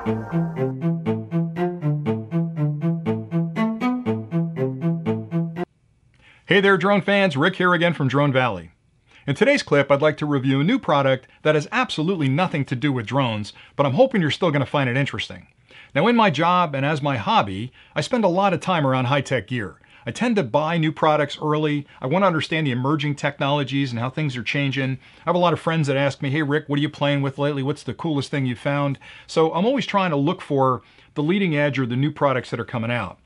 Hey there, drone fans. Rick here again from Drone Valley. In today's clip, I'd like to review a new product that has absolutely nothing to do with drones, but I'm hoping you're still going to find it interesting. Now, in my job and as my hobby, I spend a lot of time around high-tech gear. I tend to buy new products early. I want to understand the emerging technologies and how things are changing. I have a lot of friends that ask me, hey Rick, what are you playing with lately? What's the coolest thing you found? So I'm always trying to look for the leading edge or the new products that are coming out.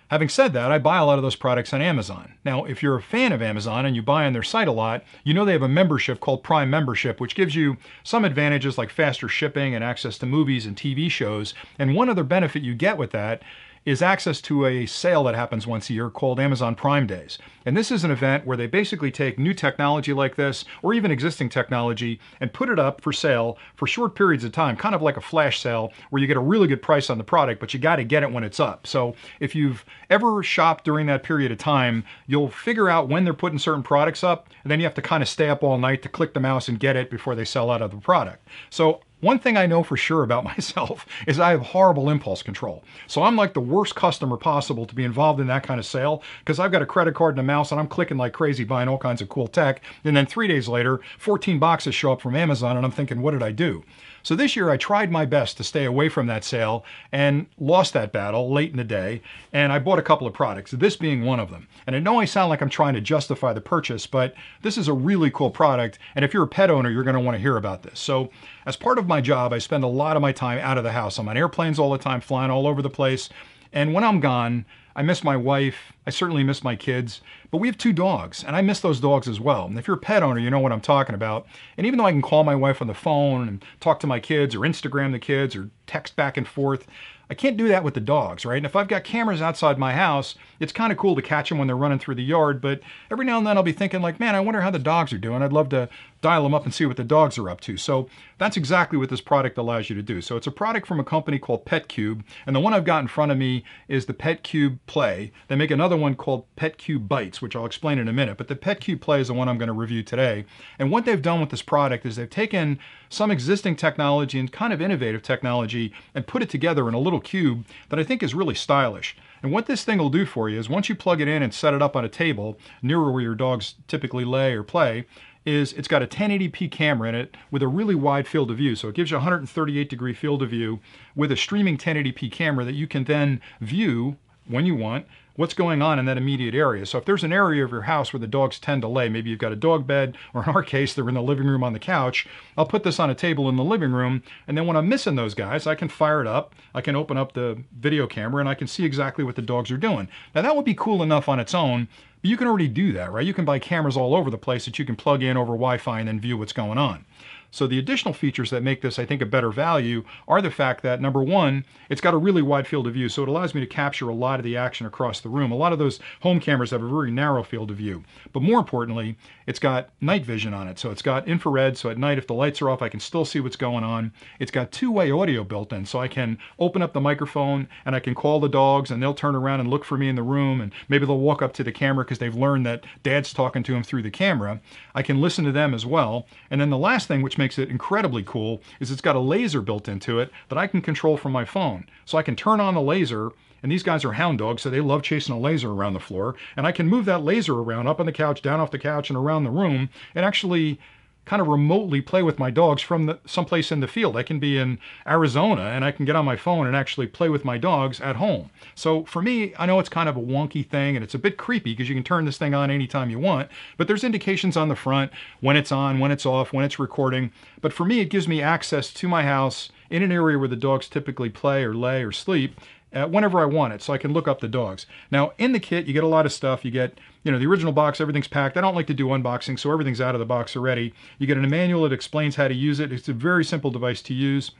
Having said that, I buy a lot of those products on Amazon. Now, if you're a fan of Amazon and you buy on their site a lot, you know they have a membership called Prime Membership, which gives you some advantages like faster shipping and access to movies and TV shows. And one other benefit you get with that is access to a sale that happens once a year called Amazon Prime Days. And this is an event where they basically take new technology like this, or even existing technology, and put it up for sale for short periods of time, kind of like a flash sale where you get a really good price on the product, but you got to get it when it's up. So if you've ever shopped during that period of time, you'll figure out when they're putting certain products up, and then you have to kind of stay up all night to click the mouse and get it before they sell out of the product. So one thing I know for sure about myself is I have horrible impulse control. So I'm like the worst customer possible to be involved in that kind of sale because I've got a credit card and a mouse and I'm clicking like crazy buying all kinds of cool tech. And then 3 days later, 14 boxes show up from Amazon and I'm thinking, what did I do? So this year I tried my best to stay away from that sale and lost that battle late in the day. And I bought a couple of products, this being one of them. And I know I sound like I'm trying to justify the purchase, but this is a really cool product. And if you're a pet owner, you're going to want to hear about this. So as part of my job, I spend a lot of my time out of the house. I'm on airplanes all the time, flying all over the place. And when I'm gone, I miss my wife. I certainly miss my kids, but we have 2 dogs and I miss those dogs as well. And if you're a pet owner, you know what I'm talking about. And even though I can call my wife on the phone and talk to my kids or Instagram the kids or text back and forth, I can't do that with the dogs, right? And if I've got cameras outside my house, it's kind of cool to catch them when they're running through the yard, but every now and then I'll be thinking like, man, I wonder how the dogs are doing. I'd love to dial them up and see what the dogs are up to. So that's exactly what this product allows you to do. So it's a product from a company called PetCube, and the one I've got in front of me is the PetCube Play. They make another one called PetCube Bites, which I'll explain in a minute, but the PetCube Play is the one I'm going to review today. And what they've done with this product is they've taken some existing technology and kind of innovative technology and put it together in a little cube that I think is really stylish. And what this thing will do for you is once you plug it in and set it up on a table near where your dogs typically lay or play, is it's got a 1080p camera in it with a really wide field of view. So it gives you a 138-degree field of view with a streaming 1080p camera that you can then view when you want what's going on in that immediate area. So if there's an area of your house where the dogs tend to lay, maybe you've got a dog bed, or in our case, they're in the living room on the couch, I'll put this on a table in the living room, and then when I'm missing those guys, I can fire it up, I can open up the video camera, and I can see exactly what the dogs are doing. Now that would be cool enough on its own, but you can already do that, right? You can buy cameras all over the place that you can plug in over Wi-Fi and then view what's going on. So the additional features that make this, I think, a better value are the fact that, number one, it's got a really wide field of view, so it allows me to capture a lot of the action across the room. A lot of those home cameras have a very narrow field of view. But more importantly, it's got night vision on it. So it's got infrared, so at night if the lights are off, I can still see what's going on. It's got 2-way audio built in, so I can open up the microphone and I can call the dogs and they'll turn around and look for me in the room, and maybe they'll walk up to the camera because they've learned that Dad's talking to them through the camera. I can listen to them as well. And then the last thing, which makes it incredibly cool, is it's got a laser built into it that I can control from my phone. So I can turn on the laser, and these guys are hound dogs, so they love chasing a laser around the floor, and I can move that laser around up on the couch, down off the couch, and around the room, and actually kind of remotely play with my dogs from someplace in the field. I can be in Arizona and I can get on my phone and actually play with my dogs at home. So for me, I know it's kind of a wonky thing and it's a bit creepy because you can turn this thing on anytime you want, but there's indications on the front when it's on, when it's off, when it's recording. But for me, it gives me access to my house in an area where the dogs typically play or lay or sleep whenever I want it, so I can look up the dogs. Now, in the kit, you get a lot of stuff. You get, the original box, everything's packed. I don't like to do unboxing, so everything's out of the box already. You get a manual that explains how to use it. It's a very simple device to use.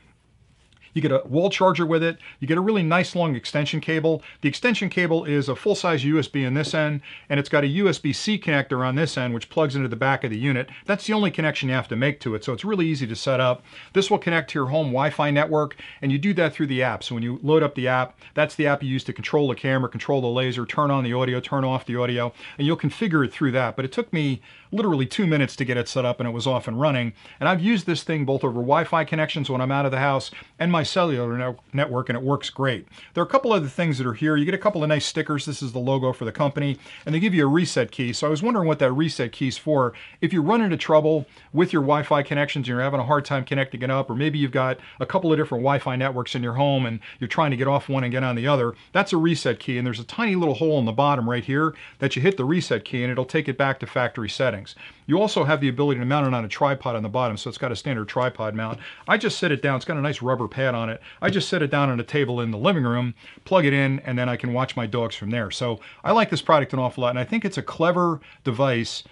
You get a wall charger with it. You get a really nice long extension cable. The extension cable is a full-size USB in this end, and it's got a USB-C connector on this end, which plugs into the back of the unit. That's the only connection you have to make to it, so it's really easy to set up. This will connect to your home Wi-Fi network, and you do that through the app. So when you load up the app, that's the app you use to control the camera, control the laser, turn on the audio, turn off the audio, and you'll configure it through that. But it took me literally 2 minutes to get it set up, and it was off and running. And I've used this thing both over Wi-Fi connections when I'm out of the house and my my cellular network and it works great. There are a couple other things that are here. You get a couple of nice stickers. This is the logo for the company, and they give you a reset key. So I was wondering what that reset key is for. If you run into trouble with your Wi-Fi connections and you're having a hard time connecting it up, or maybe you've got a couple of different Wi-Fi networks in your home and you're trying to get off one and get on the other, that's a reset key. And there's a tiny little hole in the bottom right here that you hit the reset key and it'll take it back to factory settings. You also have the ability to mount it on a tripod on the bottom, so it's got a standard tripod mount. I just set it down. It's got a nice rubber pad on it. I just set it down on a table in the living room, plug it in, and then I can watch my dogs from there. So I like this product an awful lot, and I think it's a clever device,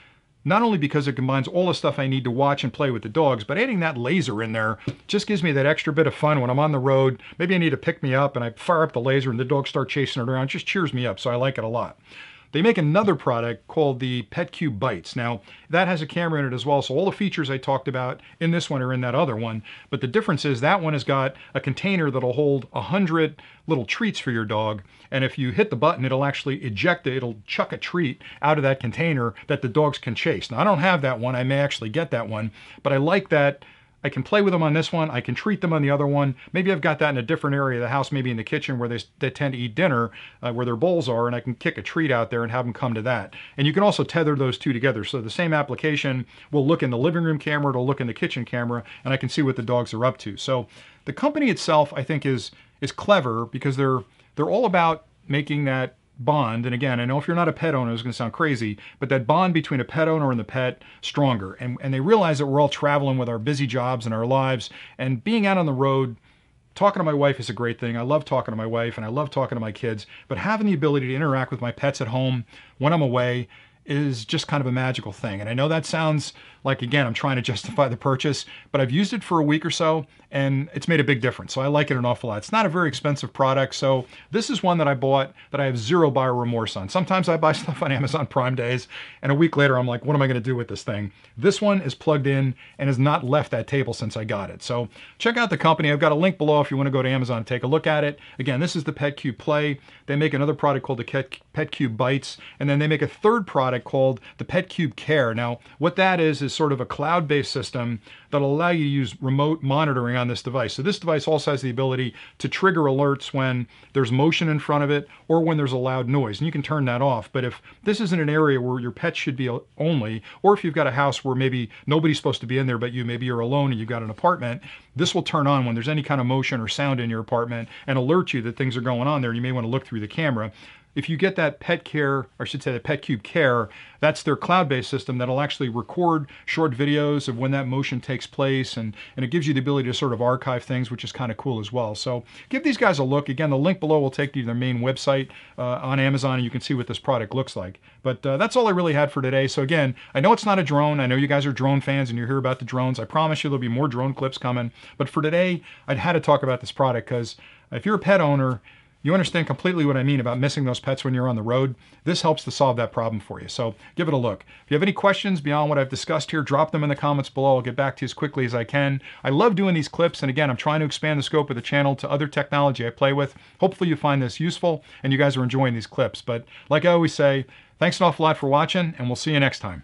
not only because it combines all the stuff I need to watch and play with the dogs, but adding that laser in there just gives me that extra bit of fun when I'm on the road. Maybe I need to pick me up and I fire up the laser and the dogs start chasing it around. It just cheers me up, so I like it a lot. They make another product called the PetCube Bites. Now, that has a camera in it as well, so all the features I talked about in this one are in that other one, but the difference is that one has got a container that'll hold 100 little treats for your dog, and if you hit the button, it'll actually eject it, it'll chuck a treat out of that container that the dogs can chase. Now, I don't have that one, I may actually get that one, but I like that I can play with them on this one. I can treat them on the other one. Maybe I've got that in a different area of the house, maybe in the kitchen where they tend to eat dinner, where their bowls are, and I can kick a treat out there and have them come to that. And you can also tether those two together. So the same application will look in the living room camera, it'll look in the kitchen camera, and I can see what the dogs are up to. So the company itself, I think, is clever because they're all about making that bond. And again, I know if you're not a pet owner, it's going to sound crazy, but that bond between a pet owner and the pet stronger. And they realize that we're all traveling with our busy jobs and our lives, and being out on the road, talking to my wife is a great thing. I love talking to my wife and I love talking to my kids, but having the ability to interact with my pets at home when I'm away is just kind of a magical thing. And I know that sounds like, again, I'm trying to justify the purchase, but I've used it for a week or so and it's made a big difference. So I like it an awful lot. It's not a very expensive product. So this is one that I bought that I have zero buyer remorse on. Sometimes I buy stuff on Amazon Prime days and a week later I'm like, what am I going to do with this thing? This one is plugged in and has not left that table since I got it. So check out the company. I've got a link below if you want to go to Amazon and take a look at it. Again, this is the PetCube Play. They make another product called the PetCube Bites, and then they make a third product called the PetCube Care. Now, what that is sort of a cloud-based system that'll allow you to use remote monitoring on this device. So this device also has the ability to trigger alerts when there's motion in front of it or when there's a loud noise, and you can turn that off. But if this isn't an area where your pet should be only, or if you've got a house where maybe nobody's supposed to be in there but you, maybe you're alone and you've got an apartment, this will turn on when there's any kind of motion or sound in your apartment and alert you that things are going on there. You may want to look through the camera. If you get that Pet Care, or I should say the PetCube Care, that's their cloud-based system that'll actually record short videos of when that motion takes place, and it gives you the ability to sort of archive things, which is kind of cool as well. So give these guys a look. Again, the link below will take you to their main website on Amazon, and you can see what this product looks like. But that's all I really had for today. So again, I know it's not a drone. I know you guys are drone fans and you hear about the drones. I promise you there'll be more drone clips coming. But for today, I'd had to talk about this product because if you're a pet owner, you understand completely what I mean about missing those pets when you're on the road. This helps to solve that problem for you. So give it a look. If you have any questions beyond what I've discussed here, drop them in the comments below. I'll get back to you as quickly as I can. I love doing these clips. And again, I'm trying to expand the scope of the channel to other technology I play with. Hopefully you find this useful and you guys are enjoying these clips. But like I always say, thanks an awful lot for watching and we'll see you next time.